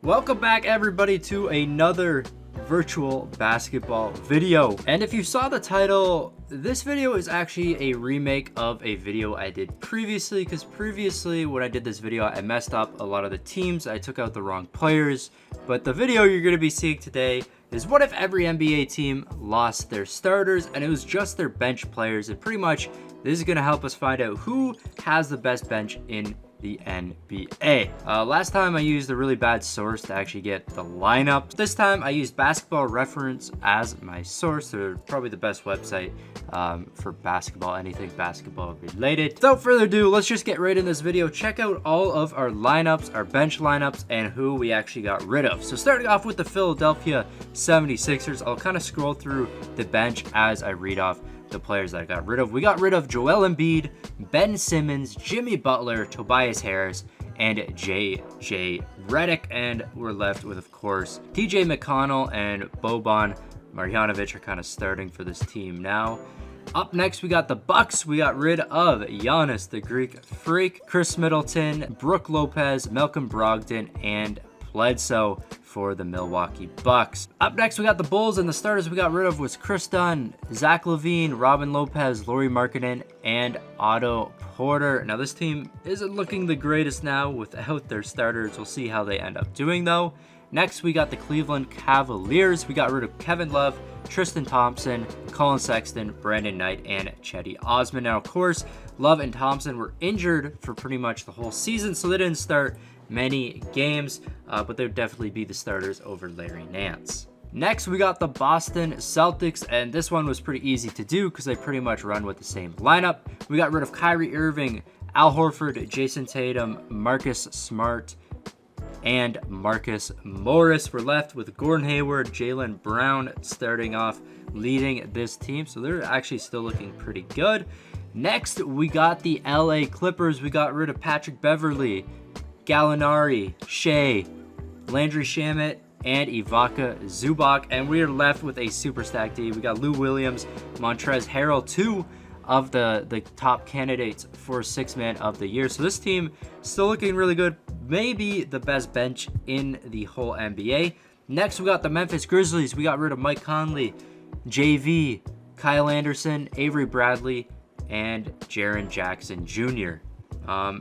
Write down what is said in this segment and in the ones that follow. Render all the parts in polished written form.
Welcome back everybody to another virtual basketball video. And if you saw the title, this video is actually a remake of a video I did previously, because previously when I did this video I messed up a lot of the teams. I took out the wrong players. But the video you're going to be seeing today is what if every NBA team lost their starters and it was just their bench players. And pretty much this is going to help us find out who has the best bench in the NBA. Last time I used a really bad source to actually get the lineup. This time I used Basketball Reference as my source. They're probably the best website for basketball, anything basketball related. Without further ado, let's just get right in this video. Check out all of our lineups, our bench lineups, and who we actually got rid of. So starting off with the Philadelphia 76ers, I'll kind of scroll through the bench as I read off the players that I got rid of. We got rid of Joel Embiid, Ben Simmons, Jimmy Butler, Tobias Harris, and J.J. Redick. And we're left with, of course, TJ McConnell and Boban Marjanovic are kind of starting for this team now. Up next, we got the Bucks. We got rid of Giannis, the Greek Freak, Chris Middleton, Brook Lopez, Malcolm Brogdon, and Bledsoe for the Milwaukee Bucks. Up next, we got the Bulls, and the starters we got rid of was Chris Dunn, Zach LaVine, Robin Lopez, Lauri Markkanen, and Otto Porter. Now, this team isn't looking the greatest now without their starters. We'll see how they end up doing, though. Next, we got the Cleveland Cavaliers. We got rid of Kevin Love, Tristan Thompson, Colin Sexton, Brandon Knight, and Cedi Osman. Now, of course, Love and Thompson were injured for pretty much the whole season, so they didn't start many games, but they'd definitely be the starters over Larry Nance. Next, we got the Boston Celtics, and this one was pretty easy to do because they pretty much run with the same lineup. We got rid of Kyrie Irving, Al Horford, Jason Tatum, Marcus Smart, and Marcus Morris. We're left with Gordon Hayward, Jaylen Brown starting off leading this team, so they're actually still looking pretty good. Next, we got the LA Clippers. We got rid of Patrick Beverley, Gallinari, Shea, Landry Shamet, and Ivica Zubac, and we are left with a super stack team. We got Lou Williams, Montrezl Harrell, two of the top candidates for Sixth Man of the Year. So this team still looking really good, maybe the best bench in the whole NBA. Next, we got the Memphis Grizzlies. We got rid of Mike Conley, JV, Kyle Anderson, Avery Bradley, and Jaren Jackson Jr.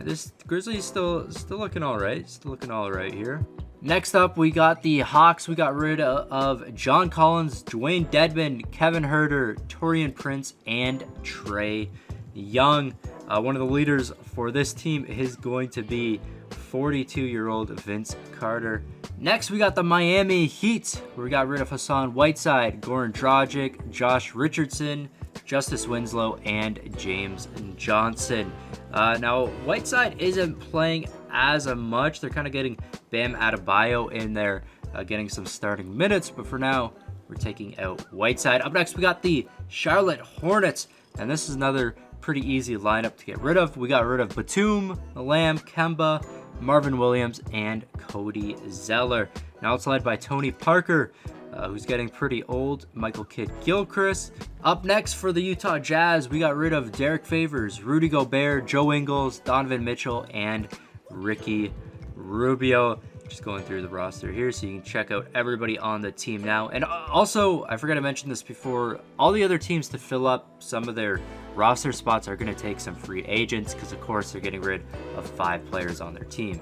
This Grizzlies still looking all right. Still looking all right here. Next up, we got the Hawks. We got rid of John Collins, Dwayne Dedmon, Kevin Huerter, Taurean Prince, and Trae Young. One of the leaders for this team is going to be 42-year-old Vince Carter. Next, we got the Miami Heat. We got rid of Hassan Whiteside, Goran Dragic, Josh Richardson, Justice Winslow, and James Johnson. Now, Whiteside isn't playing as much. They're kind of getting Bam Adebayo in there, getting some starting minutes. But for now, we're taking out Whiteside. Up next, we got the Charlotte Hornets. And this is another pretty easy lineup to get rid of. We got rid of Batum, Lamb, Kemba, Marvin Williams, and Cody Zeller. Now it's led by Tony Parker, who's getting pretty old, Michael Kidd-Gilchrist. Up next for the Utah Jazz, we got rid of Derek Favors, Rudy Gobert, Joe Ingles, Donovan Mitchell, and Ricky Rubio. Just going through the roster here so you can check out everybody on the team now. And also, I forgot to mention this before, all the other teams to fill up some of their roster spots are going to take some free agents because, of course, they're getting rid of 5 players on their team.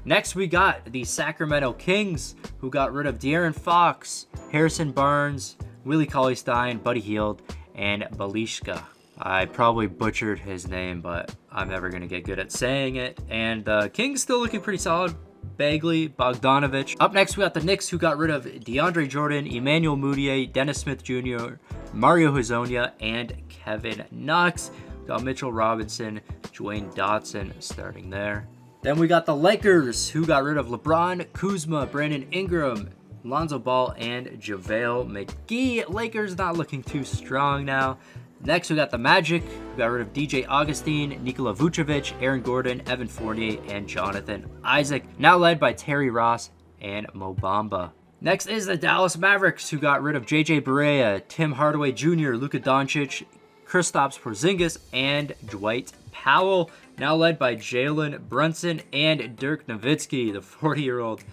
Next, we got the Sacramento Kings, who got rid of De'Aaron Fox, Harrison Barnes, Willie Cauley-Stein, Buddy Hield, and Balishka. I probably butchered his name, but I'm never going to get good at saying it. And the Kings still looking pretty solid. Bagley, Bogdanovich. Up next, we got the Knicks, who got rid of DeAndre Jordan, Emmanuel Mudiay, Dennis Smith Jr., Mario Hezonja, and Kevin Knox. We got Mitchell Robinson, Dwayne Dotson starting there. Then we got the Lakers, who got rid of LeBron, Kuzma, Brandon Ingram, Lonzo Ball, and JaVale McGee. Lakers not looking too strong now. Next, we got the Magic, who got rid of DJ Augustine, Nikola Vucevic, Aaron Gordon, Evan Fournier, and Jonathan Isaac. Now led by Terry Ross and Mo Bamba. Next is the Dallas Mavericks, who got rid of JJ Barea, Tim Hardaway Jr., Luka Doncic, Kristaps Porzingis, and Dwight Powell. Now led by Jalen Brunson and Dirk Nowitzki, the 40-year-old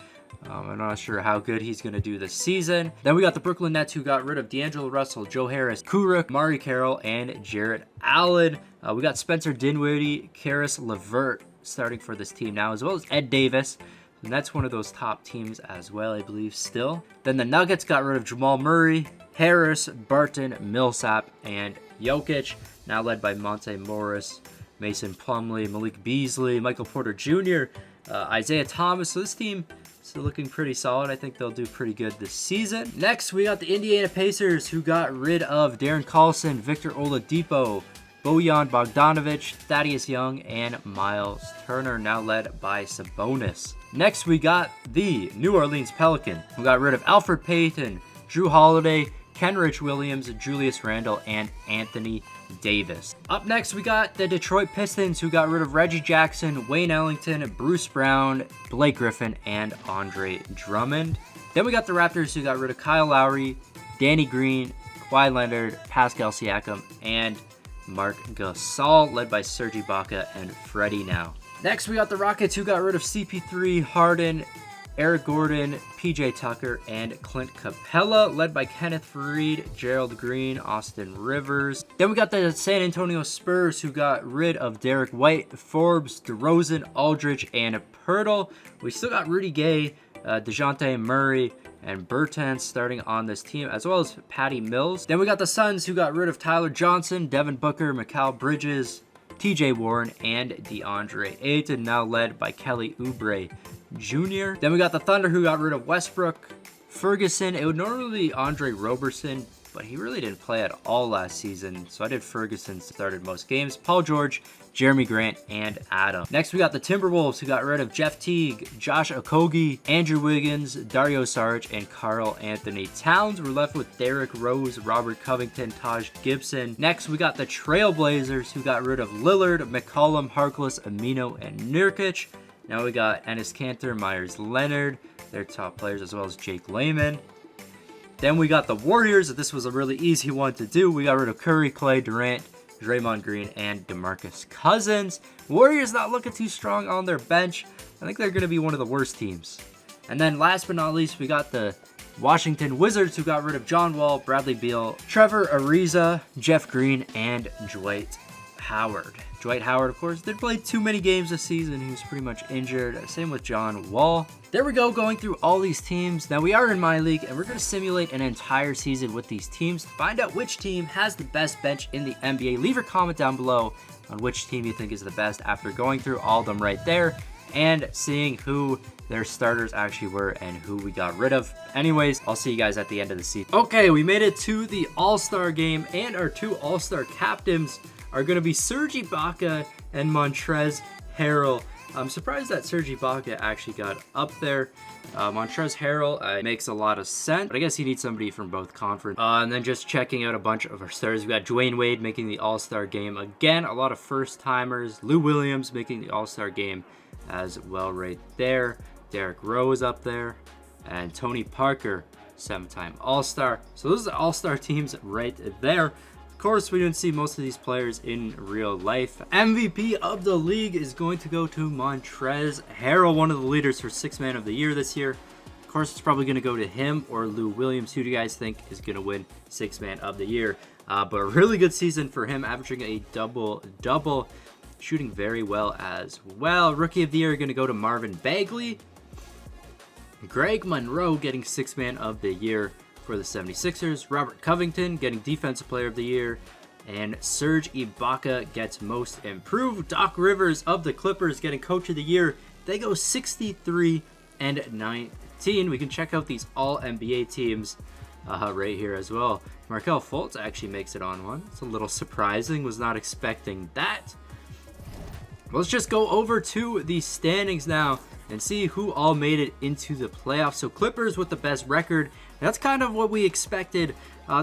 I'm not sure how good he's going to do this season. Then we got the Brooklyn Nets, who got rid of D'Angelo Russell, Joe Harris, Kuruk, Mari Carroll, and Jarrett Allen. We got Spencer Dinwiddie, Karis LeVert starting for this team now, as well as Ed Davis. And that's one of those top teams as well, I believe, still. Then the Nuggets got rid of Jamal Murray, Harris, Barton, Millsap, and Jokic, now led by Monte Morris, Mason Plumlee, Malik Beasley, Michael Porter Jr., Isaiah Thomas. So this team is looking pretty solid. I think they'll do pretty good this season. Next, we got the Indiana Pacers, who got rid of Darren Collison, Victor Oladipo, Bojan Bogdanovic, Thaddeus Young, and Miles Turner, now led by Sabonis. Next, we got the New Orleans Pelicans, who got rid of Alfred Payton, Drew Holiday, Kenrich Williams, Julius Randle, and Anthony Davis. Up next, we got the Detroit Pistons, who got rid of Reggie Jackson, Wayne Ellington, Bruce Brown, Blake Griffin, and Andre Drummond. Then we got the Raptors, who got rid of Kyle Lowry, Danny Green, Kawhi Leonard, Pascal Siakam, and Mark Gasol, led by Serge Ibaka and Freddie now. Next, we got the Rockets, who got rid of CP3, Harden, Eric Gordon, PJ Tucker, and Clint Capella, led by Kenneth Faried, Gerald Green, Austin Rivers. Then we got the San Antonio Spurs, who got rid of Derek White, Forbes, DeRozan, Aldridge, and Pirtle. We still got Rudy Gay, DeJounte Murray, and Bertans starting on this team, as well as Patty Mills. Then we got the Suns, who got rid of Tyler Johnson, Devin Booker, Mikal Bridges, TJ Warren, and DeAndre Ayton, now led by Kelly Oubre Jr. Then we got the Thunder, who got rid of Westbrook, Ferguson. It would normally be Andre Roberson, but he really didn't play at all last season, so I did Ferguson started most games. Paul George, Jeremy Grant, and Adam. Next, we got the Timberwolves, who got rid of Jeff Teague, Josh Okogie, Andrew Wiggins, Dario Saric, and Karl Anthony Towns. We're left with Derrick Rose, Robert Covington, Taj Gibson. Next, we got the Trailblazers, who got rid of Lillard, McCollum, Harkless, Amino, and Nurkic. Now we got Enes Kanter, Myers Leonard, their top players, as well as Jake Layman. Then we got the Warriors. This was a really easy one to do. We got rid of Curry, Clay, Durant, Draymond Green, and DeMarcus Cousins. Warriors not looking too strong on their bench. I think they're going to be one of the worst teams. And then last but not least, we got the Washington Wizards, who got rid of John Wall, Bradley Beal, Trevor Ariza, Jeff Green, and Dwight Howard. Dwight Howard, of course, didn't play too many games this season. He was pretty much injured. Same with John Wall. There we go, going through all these teams. Now we are in my league, and we're going to simulate an entire season with these teams to find out which team has the best bench in the NBA. Leave your comment down below on which team you think is the best after going through all of them right there and seeing who their starters actually were and who we got rid of. Anyways, I'll see you guys at the end of the season. Okay, we made it to the All-Star game, and our two All-Star captains are going to be Serge Ibaka and Montrezl Harrell. I'm surprised that Serge Ibaka actually got up there. Montrezl Harrell makes a lot of sense, but I guess he needs somebody from both conferences. And then just checking out a bunch of our stars. We got Dwayne Wade making the All-Star game. Again, a lot of first-timers. Lou Williams making the All-Star game as well right there. Derrick Rose up there. And Tony Parker, 7-time All-Star. So those are the All-Star teams right there. Of course, we didn't see most of these players in real life. MVP of the league is going to go to Montrezl Harrell, one of the leaders for Sixth Man of the Year this year. Of course, it's probably going to go to him or Lou Williams. Who do you guys think is going to win Sixth Man of the Year? But a really good season for him, averaging a double-double, shooting very well as well. Rookie of the Year going to go to Marvin Bagley. Greg Monroe getting Sixth Man of the Year for the 76ers. Robert Covington getting Defensive Player of the Year. And Serge Ibaka gets Most Improved. Doc Rivers of the Clippers getting Coach of the Year. They go 63-19. We can check out these All-NBA teams right here as well. Markelle Fultz actually makes it on one. It's a little surprising. Was not expecting that. Let's just go over to the standings now and see who all made it into the playoffs. So Clippers with the best record. That's kind of what we expected.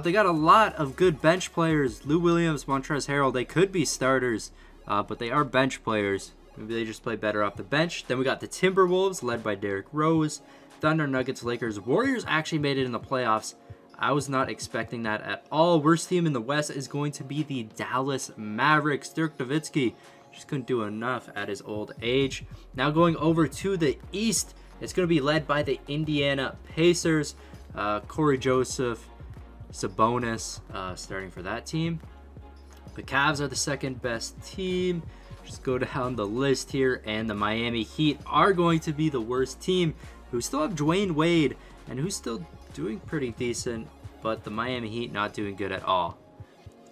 They got a lot of good bench players. Lou Williams, Montrezl Harrell, they could be starters, but they are bench players. Maybe they just play better off the bench. Then we got the Timberwolves, led by Derrick Rose. Thunder, Nuggets, Lakers. Warriors actually made it in the playoffs. I was not expecting that at all. Worst team in the West is going to be the Dallas Mavericks. Dirk Nowitzki just couldn't do enough at his old age. Now going over to the East, It's going to be led by the Indiana Pacers. Corey Joseph, Sabonis starting for that team. The Cavs are the second best team. Just go down the list here, and the Miami Heat are going to be the worst team, who still have Dwayne Wade and who's still doing pretty decent, but the Miami Heat not doing good at all.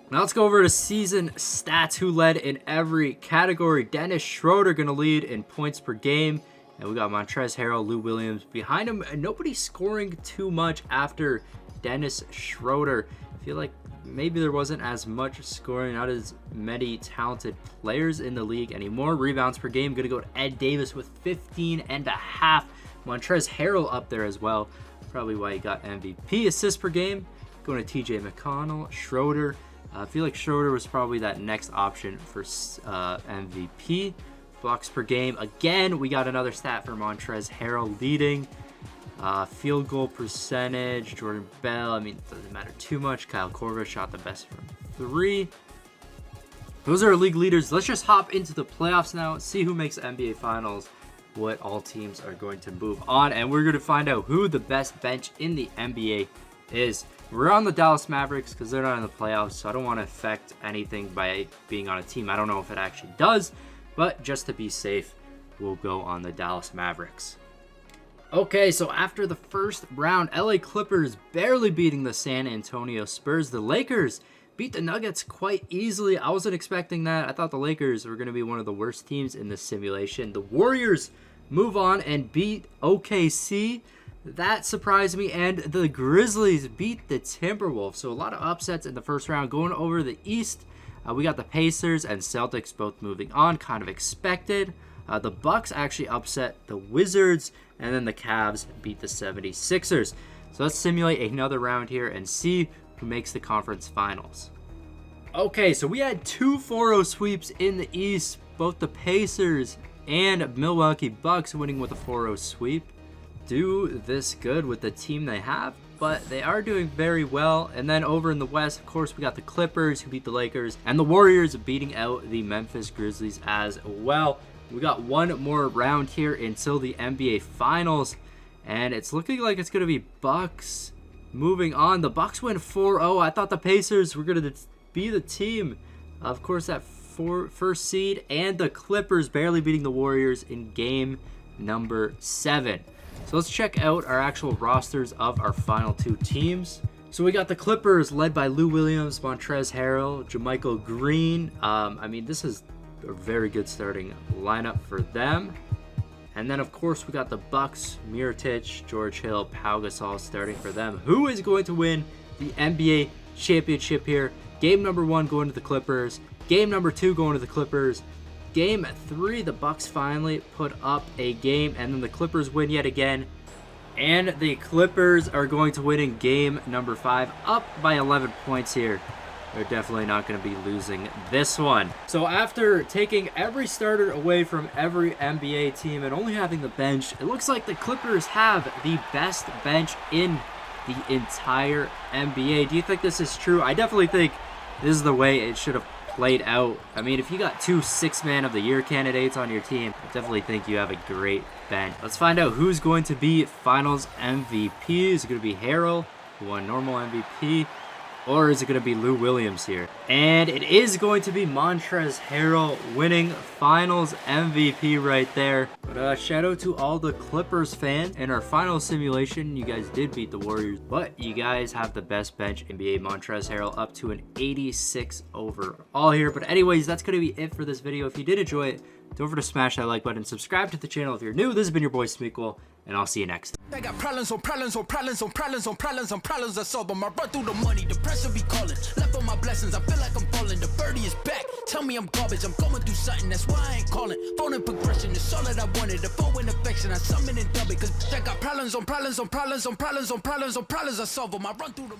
Now let's go over to season stats. Who led in every category? Dennis Schroeder going to lead in points per game. And we got Montrezl Harrell, Lou Williams behind him. And nobody scoring too much after Dennis Schroeder. I feel like maybe there wasn't as much scoring, not as many talented players in the league anymore. Rebounds per game going to go to Ed Davis with 15.5. Montrezl Harrell up there as well. Probably why he got MVP. Assists per game going to TJ McConnell. Schroeder. I feel like Schroeder was probably that next option for MVP. Blocks per game. Again, we got another stat for Montrezl Harrell leading. Field goal percentage. Jordan Bell. I mean, it doesn't matter too much. Kyle Korver shot the best from 3. Those are our league leaders. Let's just hop into the playoffs now. See who makes NBA Finals. What all teams are going to move on. And we're going to find out who the best bench in the NBA is. We're on the Dallas Mavericks because they're not in the playoffs, so I don't want to affect anything by being on a team. I don't know if it actually does, but just to be safe, we'll go on the Dallas Mavericks. Okay, so after the first round, LA Clippers barely beating the San Antonio Spurs. The Lakers beat the Nuggets quite easily. I wasn't expecting that. I thought the Lakers were going to be one of the worst teams in this simulation. The Warriors move on and beat OKC. That surprised me, and the Grizzlies beat the Timberwolves. So a lot of upsets in the first round. Going over the East, we got the Pacers and Celtics both moving on, kind of expected. The Bucks actually upset the Wizards, and then the Cavs beat the 76ers. So let's simulate another round here and see who makes the conference finals. Okay, so we had 2 4-0 sweeps in the East. Both the Pacers and Milwaukee Bucks winning with a 4-0 sweep. Do this good with the team they have, but they are doing very well. And then over in the West, of course, we got the Clippers who beat the Lakers, and the Warriors beating out the Memphis Grizzlies as well. We got one more round here until the NBA Finals, and it's looking like it's going to be Bucks moving on. The Bucks win 4-0. I thought the Pacers were going to be the team, of course, that first seed, and the Clippers barely beating the Warriors in game number 7. So let's check out our actual rosters of our final 2 teams. So we got the Clippers led by Lou Williams, Montrezl Harrell, JaMychal Green. I mean, this is a very good starting lineup for them. And then, of course, we got the Bucks, Mirotic, George Hill, Pau Gasol starting for them. Who is going to win the NBA championship here? Game number 1 going to the Clippers. Game number 2 going to the Clippers. Game 3, the Bucks finally put up a game, and then the Clippers win yet again. And the Clippers are going to win in game number 5, up by 11 points here. They're definitely not going to be losing this one. So after taking every starter away from every NBA team and only having the bench, it looks like the Clippers have the best bench in the entire NBA. Do you think this is true? I definitely think this is the way it should have played out. I mean, if you got 2 6-man of the year candidates on your team, I definitely think you have a great bench. Let's find out who's going to be Finals MVP. Is it going to be Harrell, who won normal MVP? Or is it going to be Lou Williams here? And it is going to be Montrezl Harrell winning Finals MVP right there. But shout out to all the Clippers fans. In our final simulation, you guys did beat the Warriors, but you guys have the best bench NBA. Montrezl Harrell up to an 86 overall here. But anyways, that's going to be it for this video. If you did enjoy it, don't forget to smash that like button, subscribe to the channel if you're new. This has been your boy Smequle, and I'll see you next time. I got problems on problems on problems on problems on problems on problems I solve them. I run through the money, the pressure be calling. Left on my blessings, I feel like I'm falling. The birdie is back. Tell me I'm garbage, I'm going through something, that's why I ain't calling. Phone and progression is all that I wanted. The phone in affection, I summon and dub it. Cause I got problems on problems on problems on problems on problems on problems I solve them. I run through the